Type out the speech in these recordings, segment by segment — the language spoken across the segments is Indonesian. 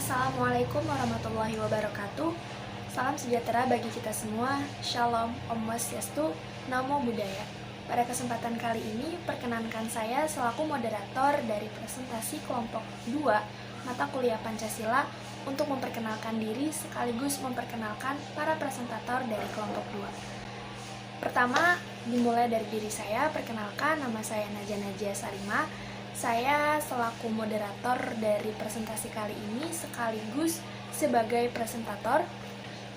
Assalamualaikum warahmatullahi wabarakatuh. Salam sejahtera bagi kita semua. Shalom, Om Swastiastu, Namo Buddhaya. Pada kesempatan kali ini, perkenankan saya selaku moderator dari presentasi kelompok 2 mata kuliah Pancasila untuk memperkenalkan diri sekaligus memperkenalkan para presentator dari kelompok 2. Pertama, dimulai dari diri saya. Perkenalkan, nama saya Najah Najia Sarima. Saya selaku moderator dari presentasi kali ini sekaligus sebagai presentator.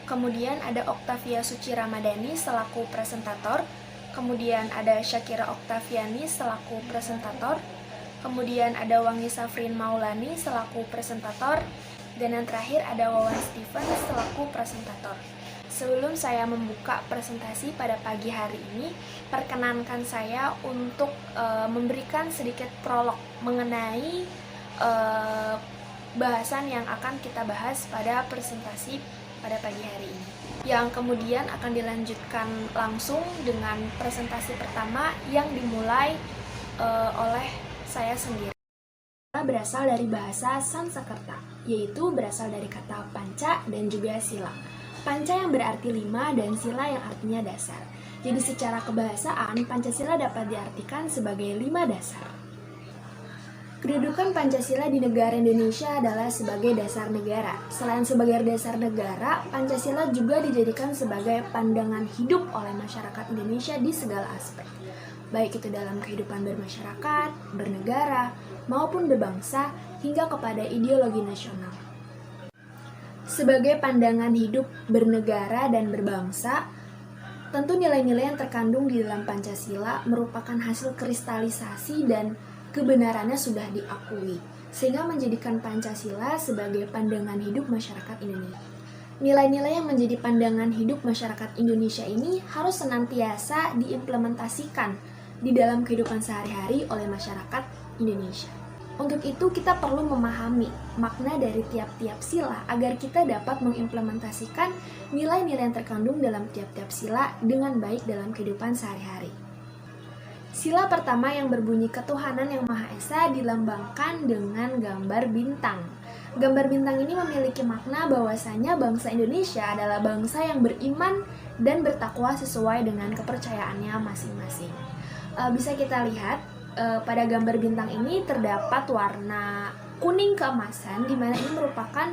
Kemudian ada Oktavia Suci Ramadhani selaku presentator. Kemudian ada Syakira Oktaviani selaku presentator. Kemudian ada Wangi Safrin Maulani selaku presentator. Dan yang terakhir ada Wawan Steven selaku presentator. Sebelum saya membuka presentasi pada pagi hari ini, perkenankan saya untuk memberikan sedikit prolog mengenai bahasan yang akan kita bahas pada presentasi pada pagi hari ini. Yang kemudian akan dilanjutkan langsung dengan presentasi pertama yang dimulai oleh saya sendiri. Berasal dari bahasa Sanskerta, yaitu berasal dari kata panca dan juga sila. Panca yang berarti 5 dan sila yang artinya dasar. Jadi secara kebahasaan, Pancasila dapat diartikan sebagai 5 dasar. Kedudukan Pancasila di negara Indonesia adalah sebagai dasar negara. Selain sebagai dasar negara, Pancasila juga dijadikan sebagai pandangan hidup oleh masyarakat Indonesia di segala aspek. Baik itu dalam kehidupan bermasyarakat, bernegara, maupun berbangsa, hingga kepada ideologi nasional. Sebagai pandangan hidup bernegara dan berbangsa, tentu nilai-nilai yang terkandung di dalam Pancasila merupakan hasil kristalisasi dan kebenarannya sudah diakui, sehingga menjadikan Pancasila sebagai pandangan hidup masyarakat Indonesia. Nilai-nilai yang menjadi pandangan hidup masyarakat Indonesia ini harus senantiasa diimplementasikan di dalam kehidupan sehari-hari oleh masyarakat Indonesia. Untuk itu kita perlu memahami makna dari tiap-tiap sila agar kita dapat mengimplementasikan nilai-nilai yang terkandung dalam tiap-tiap sila dengan baik dalam kehidupan sehari-hari. Sila pertama yang berbunyi ketuhanan yang Maha Esa dilambangkan dengan gambar bintang. Gambar bintang ini memiliki makna bahwasanya bangsa Indonesia adalah bangsa yang beriman dan bertakwa sesuai dengan kepercayaannya masing-masing. Bisa kita lihat pada gambar bintang ini terdapat warna kuning keemasan, di mana ini merupakan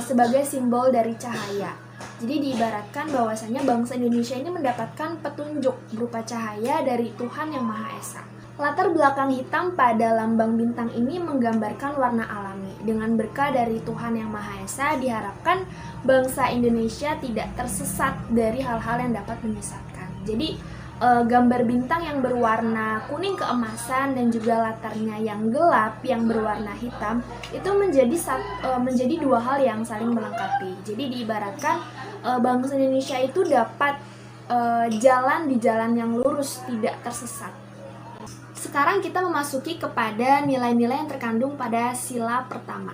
sebagai simbol dari cahaya. Jadi diibaratkan bahwasanya bangsa Indonesia ini mendapatkan petunjuk berupa cahaya dari Tuhan Yang Maha Esa. Latar belakang hitam pada lambang bintang ini menggambarkan warna alami. Dengan berkah dari Tuhan Yang Maha Esa, diharapkan bangsa Indonesia tidak tersesat dari hal-hal yang dapat menyesatkan. Jadi gambar bintang yang berwarna kuning keemasan dan juga latarnya yang gelap yang berwarna hitam itu menjadi dua hal yang saling melengkapi. Jadi diibaratkan bangsa Indonesia itu dapat jalan di jalan yang lurus, tidak tersesat. Sekarang kita memasuki kepada nilai-nilai yang terkandung pada sila pertama.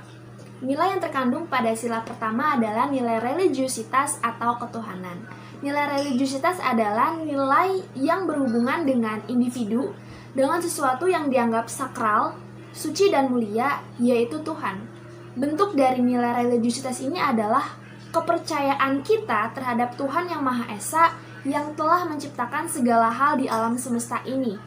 Nilai yang terkandung pada sila pertama adalah nilai religiusitas atau ketuhanan. Nilai religiusitas adalah nilai yang berhubungan dengan individu dengan sesuatu yang dianggap sakral, suci dan mulia, yaitu Tuhan. Bentuk dari nilai religiusitas ini adalah kepercayaan kita terhadap Tuhan Yang Maha Esa yang telah menciptakan segala hal di alam semesta ini.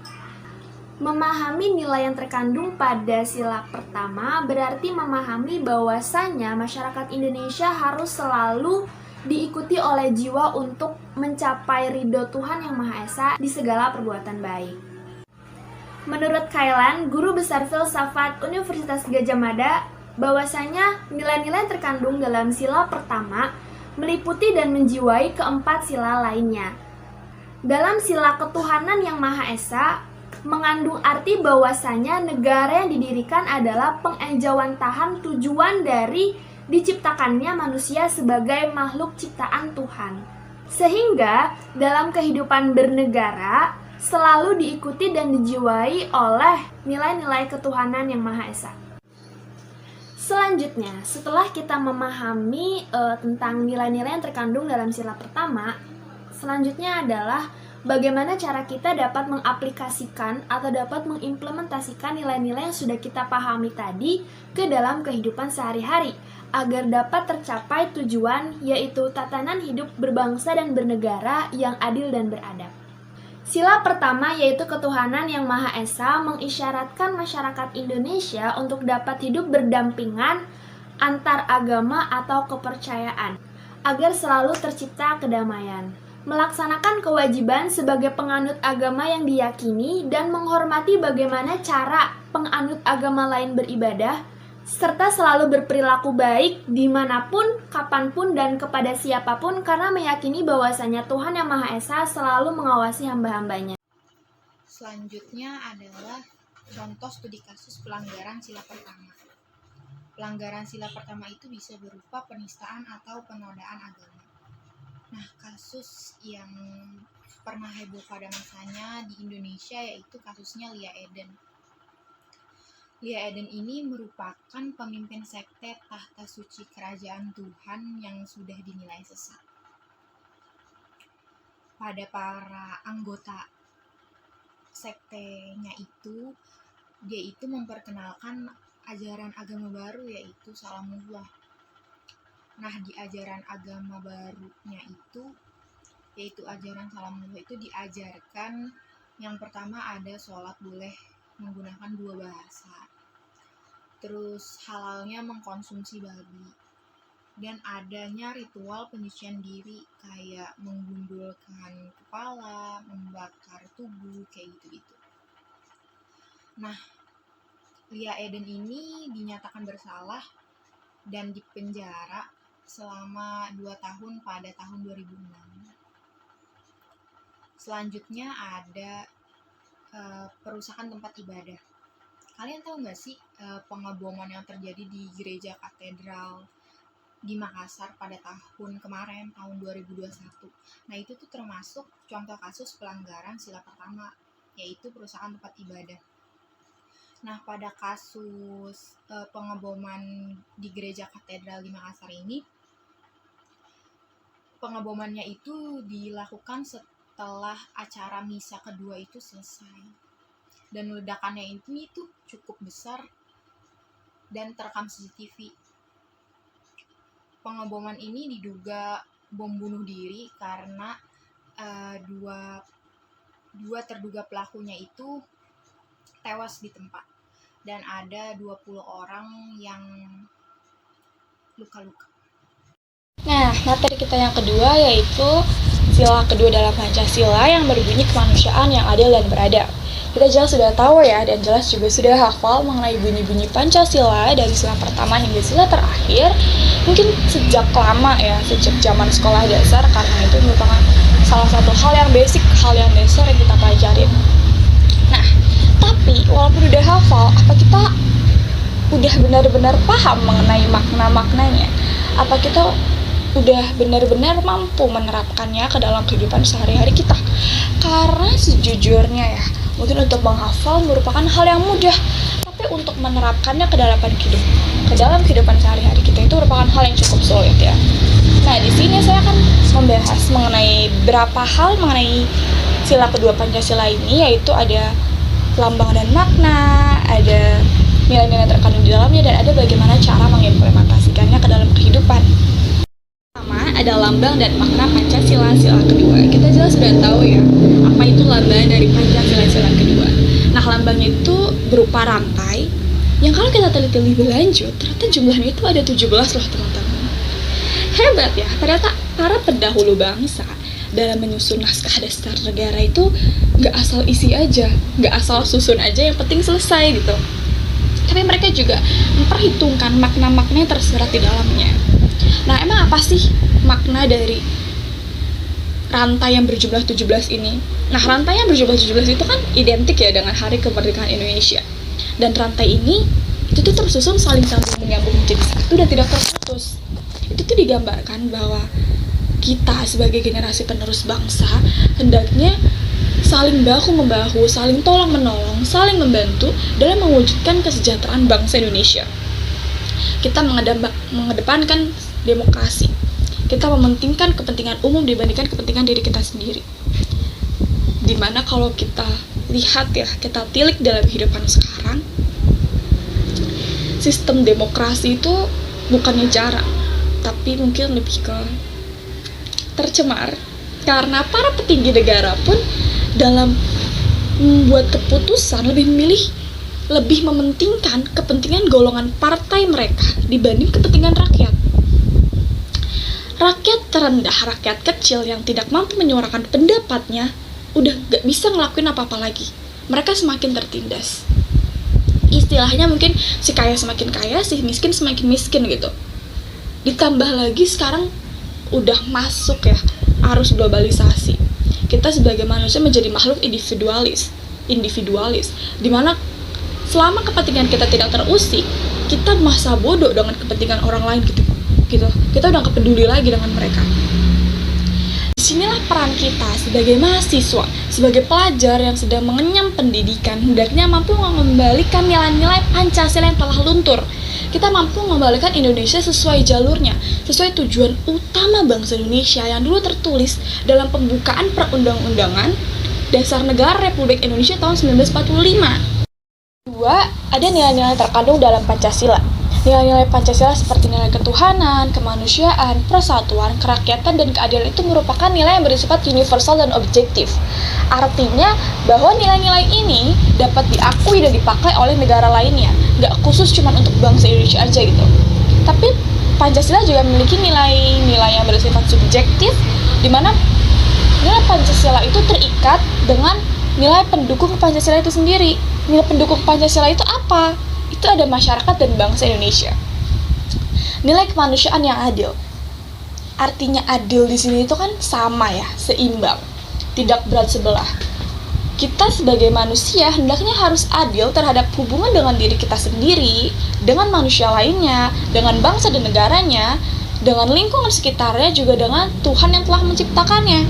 Memahami nilai yang terkandung pada sila pertama berarti memahami bahwasanya masyarakat Indonesia harus selalu diikuti oleh jiwa untuk mencapai ridho Tuhan Yang Maha Esa di segala perbuatan baik. Menurut Kailan, guru besar filsafat Universitas Gadjah Mada, bahwasanya nilai-nilai yang terkandung dalam sila pertama meliputi dan menjiwai keempat sila lainnya. Dalam sila ketuhanan Yang Maha Esa mengandung arti bahwasanya negara yang didirikan adalah pengejawantahan tujuan dari diciptakannya manusia sebagai makhluk ciptaan Tuhan. Sehingga dalam kehidupan bernegara selalu diikuti dan dijiwai oleh nilai-nilai ketuhanan Yang Maha Esa. Selanjutnya, setelah kita memahami tentang nilai-nilai yang terkandung dalam sila pertama, selanjutnya adalah bagaimana cara kita dapat mengaplikasikan atau dapat mengimplementasikan nilai-nilai yang sudah kita pahami tadi ke dalam kehidupan sehari-hari agar dapat tercapai tujuan, yaitu tatanan hidup berbangsa dan bernegara yang adil dan beradab. Sila pertama yaitu ketuhanan yang Maha Esa mengisyaratkan masyarakat Indonesia untuk dapat hidup berdampingan antar agama atau kepercayaan agar selalu tercipta kedamaian. Melaksanakan kewajiban sebagai penganut agama yang diyakini dan menghormati bagaimana cara penganut agama lain beribadah, serta selalu berperilaku baik dimanapun, kapanpun, dan kepada siapapun karena meyakini bahwasanya Tuhan Yang Maha Esa selalu mengawasi hamba-hambanya. Selanjutnya adalah contoh studi kasus pelanggaran sila pertama. Pelanggaran sila pertama itu bisa berupa penistaan atau penodaan agama. Nah, kasus yang pernah heboh pada masanya di Indonesia yaitu kasusnya Lia Eden. Lia Eden ini merupakan pemimpin sekte tahta suci kerajaan Tuhan yang sudah dinilai sesat. Pada para anggota sektenya itu, dia itu memperkenalkan ajaran agama baru yaitu Salamullah. Nah, di ajaran agama barunya itu, yaitu ajaran Salamullah itu diajarkan yang pertama ada sholat boleh menggunakan 2 bahasa. Terus halalnya mengkonsumsi babi. Dan adanya ritual penyucian diri kayak menggundulkan kepala, membakar tubuh, kayak gitu-gitu. Nah, Lia Eden ini dinyatakan bersalah dan dipenjara selama 2 tahun pada tahun 2006. Selanjutnya ada perusakan tempat ibadah. Kalian tahu nggak sih pengeboman yang terjadi di gereja katedral di Makassar pada tahun kemarin, tahun 2021. Nah, itu tuh termasuk contoh kasus pelanggaran sila pertama, yaitu perusakan tempat ibadah. Nah, pada kasus pengeboman di gereja katedral di Makassar ini, pengebomannya itu dilakukan setelah acara misa kedua itu selesai. Dan ledakannya itu cukup besar dan terekam CCTV. Pengeboman ini diduga bom bunuh diri karena dua terduga pelakunya itu tewas di tempat dan ada 20 orang yang luka-luka. Nah, materi kita yang kedua yaitu sila kedua dalam Pancasila yang berbunyi kemanusiaan yang adil dan beradab. Kita jelas sudah tahu ya, dan jelas juga sudah hafal mengenai bunyi-bunyi Pancasila dari sila pertama hingga sila terakhir. Mungkin sejak lama ya, sejak zaman sekolah dasar, karena itu merupakan salah satu hal yang basic, hal yang dasar yang kita pelajarin. Nah, tapi walaupun udah hafal, apa kita udah benar-benar paham mengenai makna-maknanya? Apa kita udah benar-benar mampu menerapkannya ke dalam kehidupan sehari-hari kita? Karena sejujurnya ya, mungkin untuk menghafal merupakan hal yang mudah, tapi untuk menerapkannya ke dalam kehidupan sehari-hari kita itu merupakan hal yang cukup sulit ya. Nah, di sini saya akan membahas mengenai beberapa hal mengenai sila kedua Pancasila ini, yaitu ada lambang dan makna, ada nilai-nilai terkandung di dalamnya, dan ada bagaimana cara mengimplementasikannya ke dalam kehidupan. Pertama, ada lambang dan makna Pancasila sila kedua. Kita jelas sudah tahu ya, apa itu lambang dari Pancasila sila kedua. Nah, lambangnya itu berupa rantai yang kalau kita teliti lebih lanjut, ternyata jumlahnya itu ada 17 loh teman-teman. Hebat ya, ternyata para pendahulu bangsa dalam menyusun naskah dasar negara itu gak asal isi aja, gak asal susun aja, yang penting selesai gitu. Tapi mereka juga memperhitungkan makna-makna yang tersirat di dalamnya. Nah, emang apa sih makna dari rantai yang berjumlah 17 ini? Nah, rantai yang berjumlah 17 itu kan identik ya dengan Hari Kemerdekaan Indonesia. Dan rantai ini itu tuh tersusun saling sambung menyambung menjadi satu dan tidak terputus. Itu tuh digambarkan bahwa kita sebagai generasi penerus bangsa hendaknya saling bahu-membahu, saling tolong-menolong, saling membantu dalam mewujudkan kesejahteraan bangsa Indonesia. Kita mengedepankan demokrasi. Kita mementingkan kepentingan umum dibandingkan kepentingan diri kita sendiri. Dimana kalau kita lihat ya, kita tilik dalam kehidupan sekarang, sistem demokrasi itu bukannya jarang, tapi mungkin lebih ke tercemar karena para petinggi negara pun dalam membuat keputusan lebih mementingkan kepentingan golongan partai mereka dibanding kepentingan rakyat. Rakyat terendah, rakyat kecil yang tidak mampu menyuarakan pendapatnya udah gak bisa ngelakuin apa-apa lagi. Mereka semakin tertindas. Istilahnya mungkin si kaya semakin kaya, si miskin semakin miskin gitu. Ditambah lagi sekarang udah masuk ya arus globalisasi. Kita sebagai manusia menjadi makhluk individualis, dimana selama kepentingan kita tidak terusik, kita masa bodoh dengan kepentingan orang lain gitu. Kita udah gak peduli lagi dengan mereka. Disinilah peran kita sebagai mahasiswa, sebagai pelajar yang sedang mengenyam pendidikan, hendaknya mampu mengembalikan nilai-nilai Pancasila yang telah luntur. Kita mampu mengembalikan Indonesia sesuai jalurnya, sesuai tujuan utama bangsa Indonesia yang dulu tertulis dalam pembukaan Perundang-undangan Dasar Negara Republik Indonesia tahun 1945. Kedua, ada nilai-nilai terkandung dalam Pancasila. Nilai-nilai Pancasila seperti nilai ketuhanan, kemanusiaan, persatuan, kerakyatan, dan keadilan itu merupakan nilai yang bersifat universal dan objektif. Artinya bahwa nilai-nilai ini dapat diakui dan dipakai oleh negara lainnya, nggak khusus cuma untuk bangsa Indonesia aja gitu. Tapi Pancasila juga memiliki nilai-nilai yang bersifat subjektif, di mana nilai Pancasila itu terikat dengan nilai pendukung Pancasila itu sendiri. Nilai pendukung Pancasila itu apa? Itu ada masyarakat dan bangsa Indonesia. Nilai kemanusiaan yang adil. Artinya adil di sini itu kan sama ya, seimbang, tidak berat sebelah. Kita sebagai manusia hendaknya harus adil terhadap hubungan dengan diri kita sendiri, dengan manusia lainnya, dengan bangsa dan negaranya, dengan lingkungan sekitarnya, juga dengan Tuhan yang telah menciptakannya.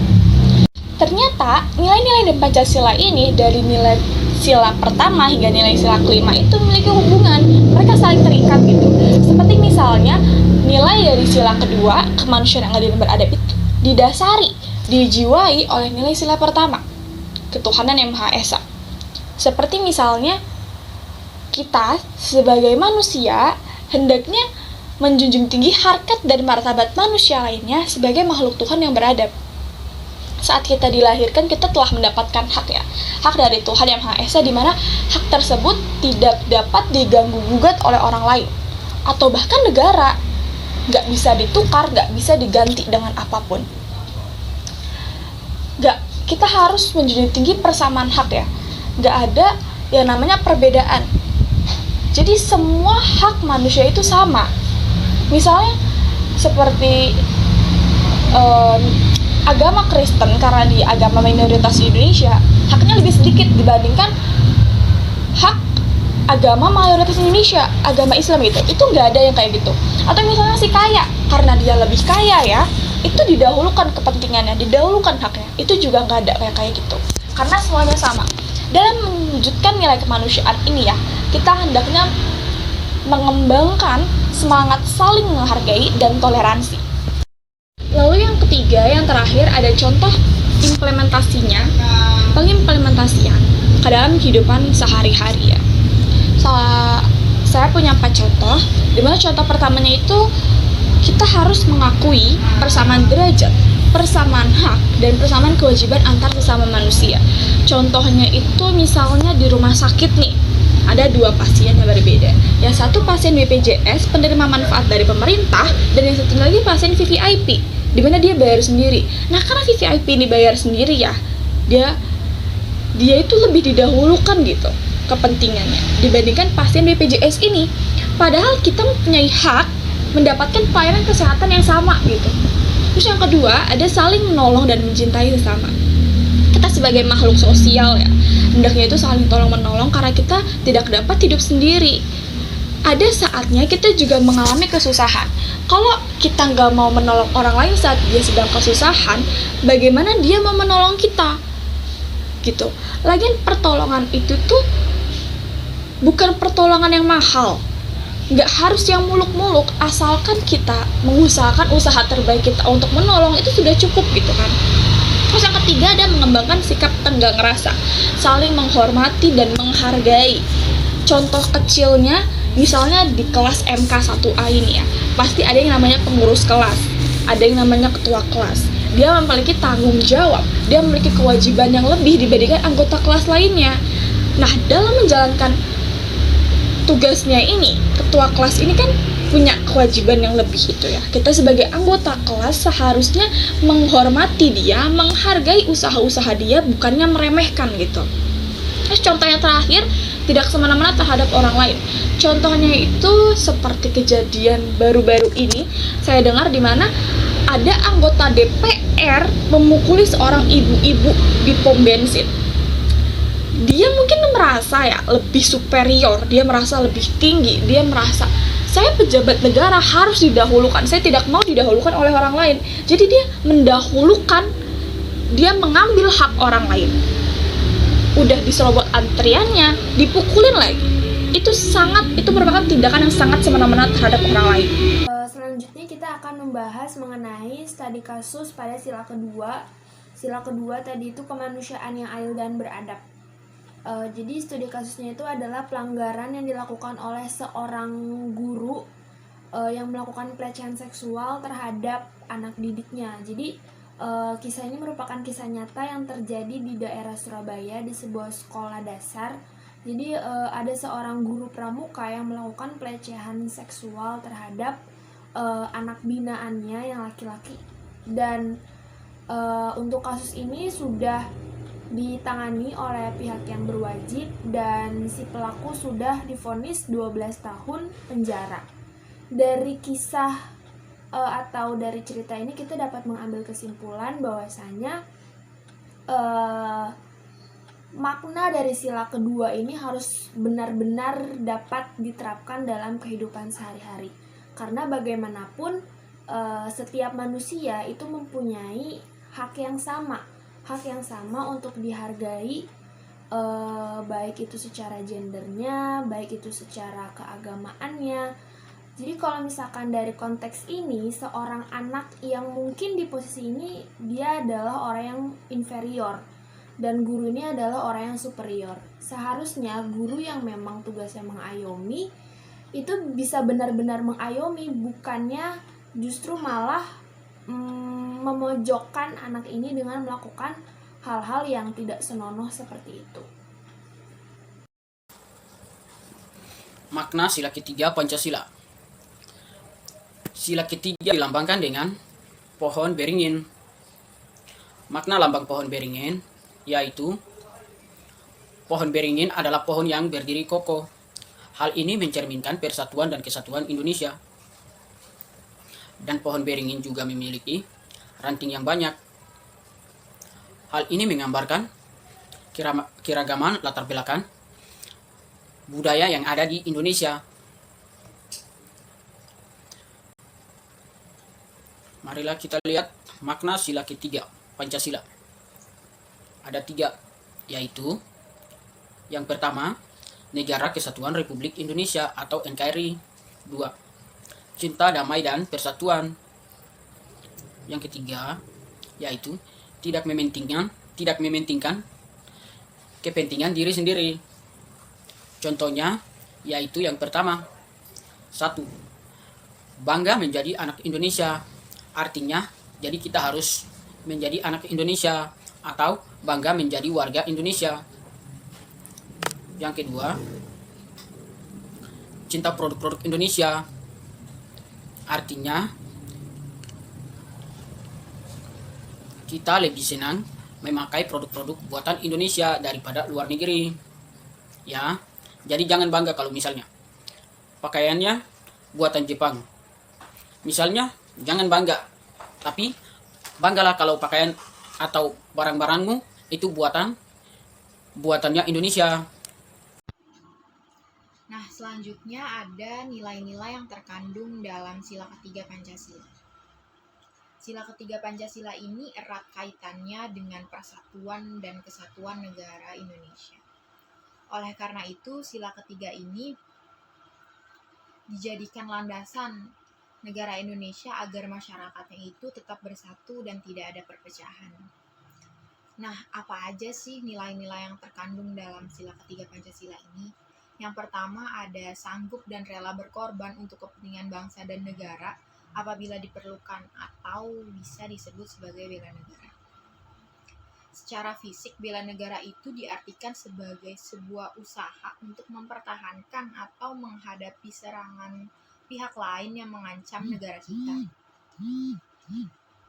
Ternyata nilai-nilai dan Pancasila ini dari nilai sila pertama hingga nilai sila kelima itu memiliki hubungan, mereka saling terikat gitu. Seperti misalnya nilai dari sila kedua, kemanusiaan yang adil dan beradab itu dijiwai oleh nilai sila pertama, ketuhanan yang Maha Esa. Seperti misalnya kita sebagai manusia hendaknya menjunjung tinggi harkat dan martabat manusia lainnya sebagai makhluk Tuhan yang beradab. Saat kita dilahirkan, kita telah mendapatkan hak ya, hak dari Tuhan yang Maha Esa, di mana hak tersebut tidak dapat diganggu-gugat oleh orang lain atau bahkan negara, nggak bisa ditukar, nggak bisa diganti dengan apapun. Kita harus menjunjung tinggi persamaan hak ya, nggak ada yang namanya perbedaan. Jadi semua hak manusia itu sama. Misalnya seperti agama Kristen, karena di agama minoritas di Indonesia haknya lebih sedikit dibandingkan hak agama mayoritas Indonesia, agama Islam gitu. Itu nggak ada yang kayak gitu. Atau misalnya si kaya, karena dia lebih kaya ya, itu didahulukan kepentingannya, didahulukan haknya. Itu juga nggak ada kayak gitu. Karena semuanya sama. Dalam mewujudkan nilai kemanusiaan ini ya, kita hendaknya mengembangkan semangat saling menghargai dan toleransi. Lalu yang ketiga, yang terakhir, ada contoh pengimplementasian ke dalam kehidupan sehari-hari ya. Saya punya 4 contoh, dimana contoh pertamanya itu kita harus mengakui persamaan derajat, persamaan hak, dan persamaan kewajiban antar sesama manusia. Contohnya itu misalnya di rumah sakit nih, ada 2 pasien yang berbeda. Yang satu pasien BPJS, penerima manfaat dari pemerintah, dan yang satu lagi pasien VVIP, di mana dia bayar sendiri. Nah, karena VVIP ini bayar sendiri ya, dia itu lebih didahulukan gitu kepentingannya dibandingkan pasien BPJS ini. Padahal kita mempunyai hak mendapatkan pelayanan kesehatan yang sama gitu. Terus yang kedua, ada saling menolong dan mencintai sesama. Kita sebagai makhluk sosial ya, hendaknya itu saling tolong-menolong karena kita tidak dapat hidup sendiri. Ada saatnya kita juga mengalami kesusahan. Kalau kita nggak mau menolong orang lain saat dia sedang kesusahan, bagaimana dia mau menolong kita? Gitu. Lagian pertolongan itu tuh bukan pertolongan yang mahal. Nggak harus yang muluk-muluk, asalkan kita mengusahakan usaha terbaik kita untuk menolong, itu sudah cukup gitu kan. Terus yang ketiga ada mengembangkan sikap tenggang rasa, saling menghormati dan menghargai. Contoh kecilnya, misalnya di kelas MK 1A ini ya, pasti ada yang namanya pengurus kelas, ada yang namanya ketua kelas. Dia memiliki tanggung jawab, dia memiliki kewajiban yang lebih dibandingkan anggota kelas lainnya. Nah, dalam menjalankan tugasnya ini, ketua kelas ini kan punya kewajiban yang lebih itu ya. Kita sebagai anggota kelas seharusnya menghormati dia, menghargai usaha-usaha dia, bukannya meremehkan gitu. Terus contohnya terakhir, tidak semena-mena terhadap orang lain. Contohnya itu seperti kejadian baru-baru ini, saya dengar di mana ada anggota DPR memukuli seorang ibu-ibu di pom bensin. Dia mungkin merasa ya lebih superior, dia merasa lebih tinggi, dia merasa saya pejabat negara harus didahulukan, saya tidak mau didahulukan oleh orang lain. Jadi dia mendahulukan, dia mengambil hak orang lain. Udah diserobot antriannya, dipukulin lagi. Itu merupakan tindakan yang sangat semena-mena terhadap orang lain. Selanjutnya kita akan membahas mengenai studi kasus pada sila kedua. Sila kedua tadi itu kemanusiaan yang adil dan beradab. Jadi studi kasusnya itu adalah pelanggaran yang dilakukan oleh seorang guru yang melakukan pelecehan seksual terhadap anak didiknya. Jadi kisah ini merupakan kisah nyata yang terjadi di daerah Surabaya di sebuah sekolah dasar. Jadi ada seorang guru pramuka yang melakukan pelecehan seksual terhadap anak binaannya yang laki-laki. Dan untuk kasus ini sudah ditangani oleh pihak yang berwajib dan si pelaku sudah divonis 12 tahun penjara. Dari kisah atau dari cerita ini kita dapat mengambil kesimpulan bahwasanya makna dari sila kedua ini harus benar-benar dapat diterapkan dalam kehidupan sehari-hari. Karena bagaimanapun setiap manusia itu mempunyai hak yang sama untuk dihargai, baik itu secara gendernya, baik itu secara keagamaannya. Jadi kalau misalkan dari konteks ini, seorang anak yang mungkin di posisi ini dia adalah orang yang inferior dan guru ini adalah orang yang superior. Seharusnya guru yang memang tugasnya mengayomi itu bisa benar-benar mengayomi, bukannya justru malah memojokkan anak ini dengan melakukan hal-hal yang tidak senonoh seperti itu. Makna sila ketiga Pancasila. Sila ketiga dilambangkan dengan pohon beringin. Makna lambang pohon beringin yaitu pohon beringin adalah pohon yang berdiri kokoh. Hal ini mencerminkan persatuan dan kesatuan Indonesia. Dan pohon beringin juga memiliki ranting yang banyak. Hal ini menggambarkan keragaman latar belakang budaya yang ada di Indonesia. Marilah kita lihat makna sila ketiga Pancasila. Ada 3, yaitu yang pertama, Negara Kesatuan Republik Indonesia atau NKRI. 2, cinta, damai, dan persatuan. Yang ketiga, yaitu tidak mementingkan kepentingan diri sendiri. Contohnya, yaitu yang pertama, 1, bangga menjadi anak Indonesia. Artinya, jadi kita harus menjadi anak Indonesia atau bangga menjadi warga Indonesia. Yang kedua, cinta produk-produk Indonesia. Artinya, kita lebih senang memakai produk-produk buatan Indonesia daripada luar negeri. Ya, jadi jangan bangga kalau misalnya pakaiannya buatan Jepang. Misalnya, jangan bangga, tapi banggalah kalau pakaian atau barang-barangmu itu buatannya Indonesia. Nah, selanjutnya ada nilai-nilai yang terkandung dalam sila ketiga Pancasila. Sila ketiga Pancasila ini erat kaitannya dengan persatuan dan kesatuan negara Indonesia. Oleh karena itu, sila ketiga ini dijadikan landasan negara Indonesia agar masyarakatnya itu tetap bersatu dan tidak ada perpecahan. Nah, apa aja sih nilai-nilai yang terkandung dalam sila ketiga Pancasila ini? Yang pertama ada sanggup dan rela berkorban untuk kepentingan bangsa dan negara apabila diperlukan atau bisa disebut sebagai bela negara. Secara fisik, bela negara itu diartikan sebagai sebuah usaha untuk mempertahankan atau menghadapi serangan pihak lain yang mengancam negara kita.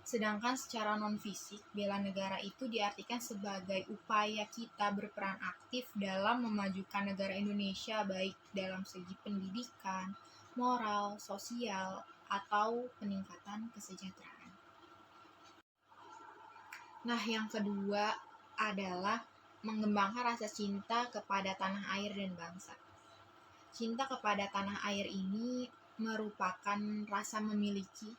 Sedangkan secara non-fisik, bela negara itu diartikan sebagai upaya kita berperan aktif dalam memajukan negara Indonesia baik dalam segi pendidikan, moral, sosial, atau peningkatan kesejahteraan. Nah, yang kedua adalah mengembangkan rasa cinta kepada tanah air dan bangsa. Cinta kepada tanah air ini merupakan rasa memiliki,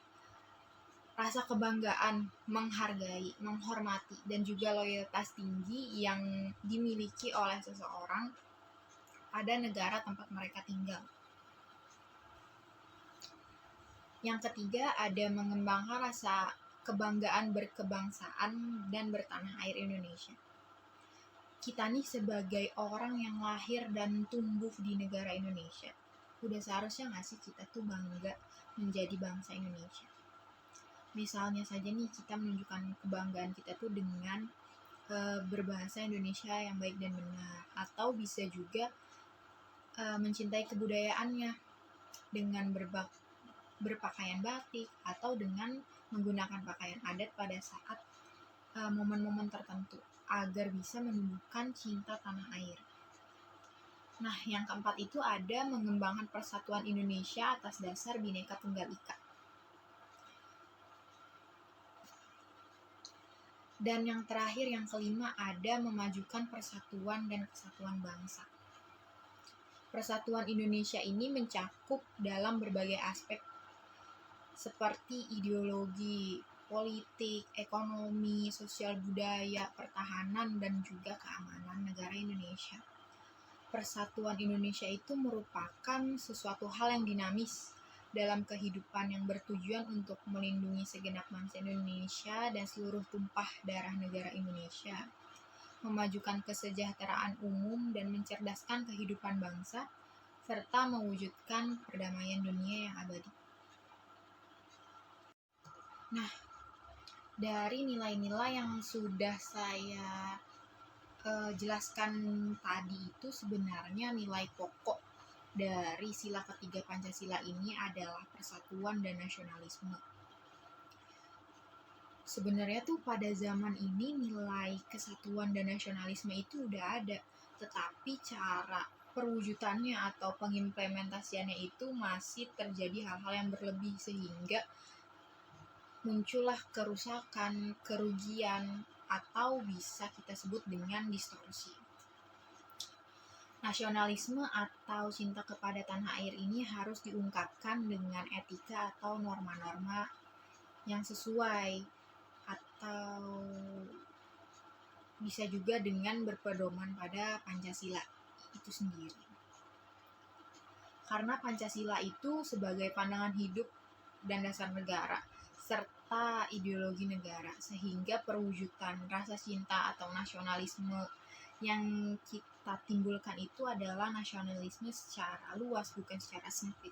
rasa kebanggaan, menghargai, menghormati, dan juga loyalitas tinggi yang dimiliki oleh seseorang pada negara tempat mereka tinggal. Yang ketiga ada mengembangkan rasa kebanggaan berkebangsaan dan bertanah air Indonesia. Kita nih sebagai orang yang lahir dan tumbuh di negara Indonesia, udah seharusnya nggak sih kita tuh bangga menjadi bangsa Indonesia? Misalnya saja nih kita menunjukkan kebanggaan kita tuh dengan berbahasa Indonesia yang baik dan benar, atau bisa juga mencintai kebudayaannya dengan berpakaian batik atau dengan menggunakan pakaian adat pada saat momen-momen tertentu agar bisa menumbuhkan cinta tanah air. Nah, yang keempat itu ada mengembangkan persatuan Indonesia atas dasar Bhinneka Tunggal Ika. Dan yang terakhir, yang kelima, ada memajukan persatuan dan kesatuan bangsa. Persatuan Indonesia ini mencakup dalam berbagai aspek seperti ideologi, politik, ekonomi, sosial budaya, pertahanan, dan juga keamanan negara Indonesia. Persatuan Indonesia itu merupakan sesuatu hal yang dinamis dalam kehidupan yang bertujuan untuk melindungi segenap bangsa Indonesia dan seluruh tumpah darah negara Indonesia, memajukan kesejahteraan umum dan mencerdaskan kehidupan bangsa, serta mewujudkan perdamaian dunia yang abadi. Nah, dari nilai-nilai yang sudah saya jelaskan tadi itu sebenarnya nilai pokok dari sila ketiga Pancasila ini adalah persatuan dan nasionalisme. Sebenarnya tuh pada zaman ini nilai kesatuan dan nasionalisme itu udah ada, tetapi cara perwujudannya atau pengimplementasiannya itu masih terjadi hal-hal yang berlebih sehingga muncullah kerusakan, kerugian, atau bisa kita sebut dengan distorsi. Nasionalisme atau cinta kepada tanah air ini harus diungkapkan dengan etika atau norma-norma yang sesuai, atau bisa juga dengan berpedoman pada Pancasila itu sendiri. Karena Pancasila itu sebagai pandangan hidup dan dasar negara, serta ideologi negara, sehingga perwujudan rasa cinta atau nasionalisme yang kita timbulkan itu adalah nasionalisme secara luas, bukan secara sempit.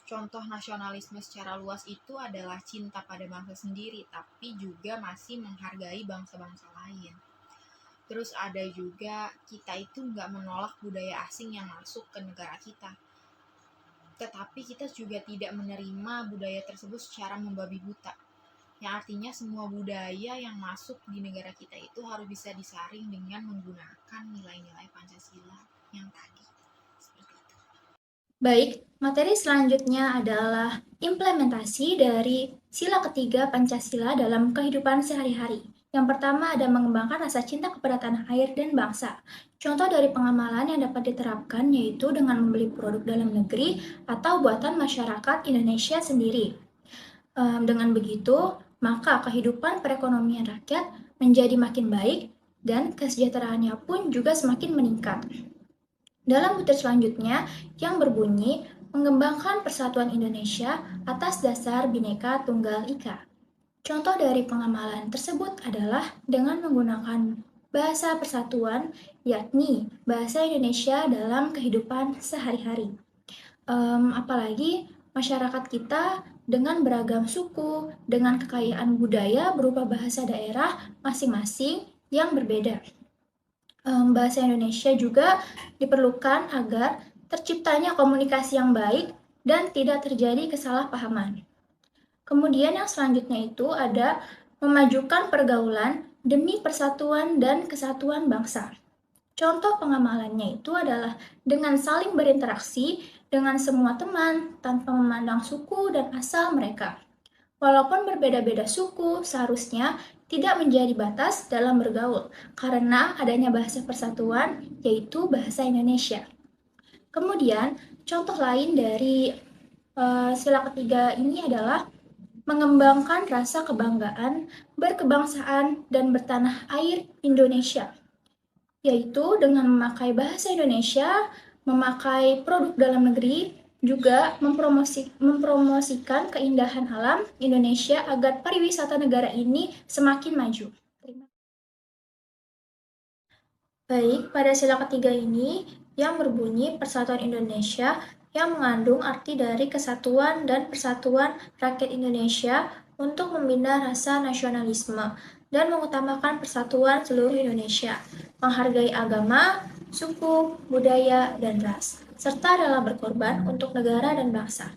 Contoh nasionalisme secara luas itu adalah cinta pada bangsa sendiri, tapi juga masih menghargai bangsa-bangsa lain. Terus ada juga kita itu nggak menolak budaya asing yang masuk ke negara kita, tetapi kita juga tidak menerima budaya tersebut secara membabi buta. Yang artinya semua budaya yang masuk di negara kita itu harus bisa disaring dengan menggunakan nilai-nilai Pancasila yang tadi. Seperti itu. Baik, materi selanjutnya adalah implementasi dari sila ketiga Pancasila dalam kehidupan sehari-hari. Yang pertama ada mengembangkan rasa cinta kepada tanah air dan bangsa. Contoh dari pengamalan yang dapat diterapkan yaitu dengan membeli produk dalam negeri atau buatan masyarakat Indonesia sendiri. Dengan begitu, maka kehidupan perekonomian rakyat menjadi makin baik dan kesejahteraannya pun juga semakin meningkat. Dalam butir selanjutnya yang berbunyi mengembangkan persatuan Indonesia atas dasar Bhinneka Tunggal Ika. Contoh dari pengamalan tersebut adalah dengan menggunakan bahasa persatuan, yakni bahasa Indonesia dalam kehidupan sehari-hari. Apalagi masyarakat kita dengan beragam suku, dengan kekayaan budaya berupa bahasa daerah masing-masing yang berbeda. Bahasa Indonesia juga diperlukan agar terciptanya komunikasi yang baik dan tidak terjadi kesalahpahaman. Kemudian yang selanjutnya itu ada memajukan pergaulan demi persatuan dan kesatuan bangsa. Contoh pengamalannya itu adalah dengan saling berinteraksi dengan semua teman tanpa memandang suku dan asal mereka. Walaupun berbeda-beda suku, seharusnya tidak menjadi batas dalam bergaul karena adanya bahasa persatuan yaitu bahasa Indonesia. Kemudian, contoh lain dari sila ketiga ini adalah mengembangkan rasa kebanggaan, berkebangsaan, dan bertanah air Indonesia, yaitu dengan memakai bahasa Indonesia, memakai produk dalam negeri, juga mempromosikan keindahan alam Indonesia agar pariwisata negara ini semakin maju. Baik, pada sila ketiga ini yang berbunyi Persatuan Indonesia yang mengandung arti dari kesatuan dan persatuan rakyat Indonesia untuk membina rasa nasionalisme dan mengutamakan persatuan seluruh Indonesia, menghargai agama, suku, budaya, dan ras, serta rela berkorban untuk negara dan bangsa.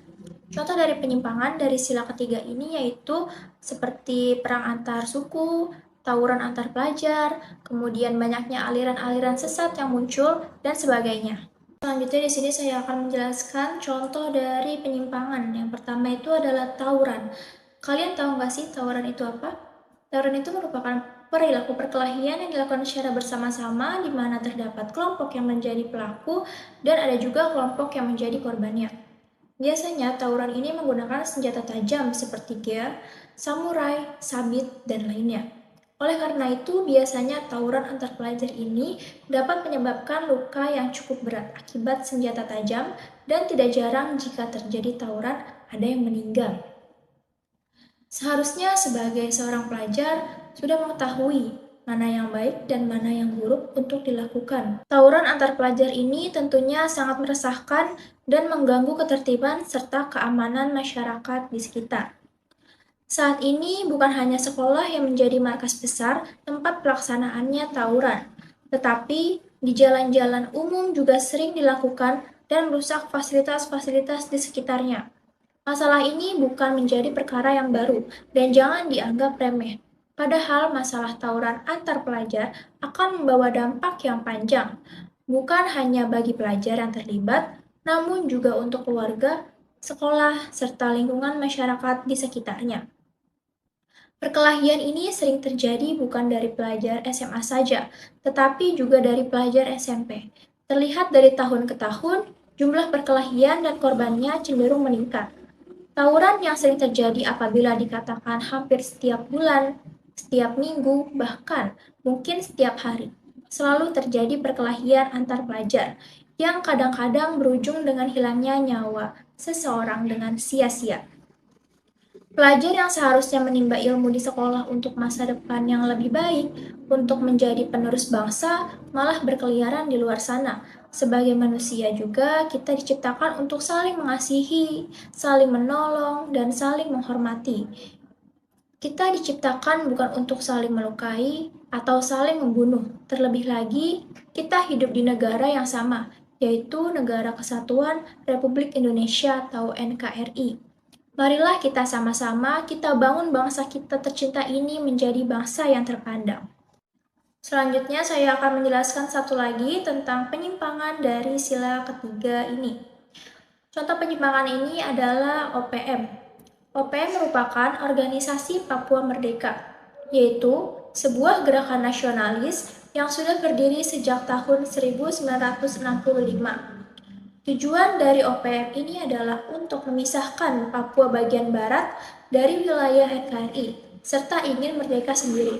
Contoh dari penyimpangan dari sila ketiga ini yaitu seperti perang antar suku, tawuran antar pelajar, kemudian banyaknya aliran-aliran sesat yang muncul, dan sebagainya. Selanjutnya di sini saya akan menjelaskan contoh dari penyimpangan. Yang pertama itu adalah tawuran. Kalian tahu nggak sih tawuran itu apa? Tawuran itu merupakan perilaku perkelahian yang dilakukan secara bersama-sama di mana terdapat kelompok yang menjadi pelaku dan ada juga kelompok yang menjadi korbannya. Biasanya tawuran ini menggunakan senjata tajam seperti gear, samurai, sabit, dan lainnya. Oleh karena itu, biasanya tawuran antar pelajar ini dapat menyebabkan luka yang cukup berat akibat senjata tajam dan tidak jarang jika terjadi tawuran ada yang meninggal. Seharusnya sebagai seorang pelajar sudah mengetahui mana yang baik dan mana yang buruk untuk dilakukan. Tawuran antar pelajar ini tentunya sangat meresahkan dan mengganggu ketertiban serta keamanan masyarakat di sekitar. Saat ini bukan hanya sekolah yang menjadi markas besar tempat pelaksanaannya tawuran, tetapi di jalan-jalan umum juga sering dilakukan dan merusak fasilitas-fasilitas di sekitarnya. Masalah ini bukan menjadi perkara yang baru dan jangan dianggap remeh. Padahal masalah tawuran antar pelajar akan membawa dampak yang panjang, bukan hanya bagi pelajar yang terlibat, namun juga untuk keluarga, sekolah, serta lingkungan masyarakat di sekitarnya. Perkelahian ini sering terjadi bukan dari pelajar SMA saja, tetapi juga dari pelajar SMP. Terlihat dari tahun ke tahun, jumlah perkelahian dan korbannya cenderung meningkat. Tawuran yang sering terjadi apabila dikatakan hampir setiap bulan, setiap minggu, bahkan mungkin setiap hari. Selalu terjadi perkelahian antar pelajar, yang kadang-kadang berujung dengan hilangnya nyawa seseorang dengan sia-sia. Pelajar yang seharusnya menimba ilmu di sekolah untuk masa depan yang lebih baik, untuk menjadi penerus bangsa, malah berkeliaran di luar sana. Sebagai manusia juga, kita diciptakan untuk saling mengasihi, saling menolong, dan saling menghormati. Kita diciptakan bukan untuk saling melukai atau saling membunuh. Terlebih lagi, kita hidup di negara yang sama, yaitu Negara Kesatuan Republik Indonesia atau NKRI. Marilah kita sama-sama kita bangun bangsa kita tercinta ini menjadi bangsa yang terpandang. Selanjutnya saya akan menjelaskan satu lagi tentang penyimpangan dari sila ketiga ini. Contoh penyimpangan ini adalah OPM. OPM merupakan Organisasi Papua Merdeka, yaitu sebuah gerakan nasionalis yang sudah berdiri sejak tahun 1965. Tujuan dari OPM ini adalah untuk memisahkan Papua bagian barat dari wilayah NKRI, serta ingin merdeka sendiri.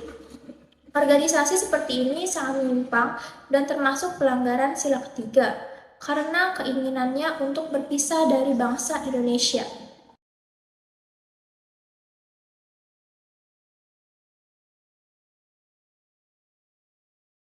Organisasi seperti ini sangat menyimpang dan termasuk pelanggaran sila ketiga, karena keinginannya untuk berpisah dari bangsa Indonesia.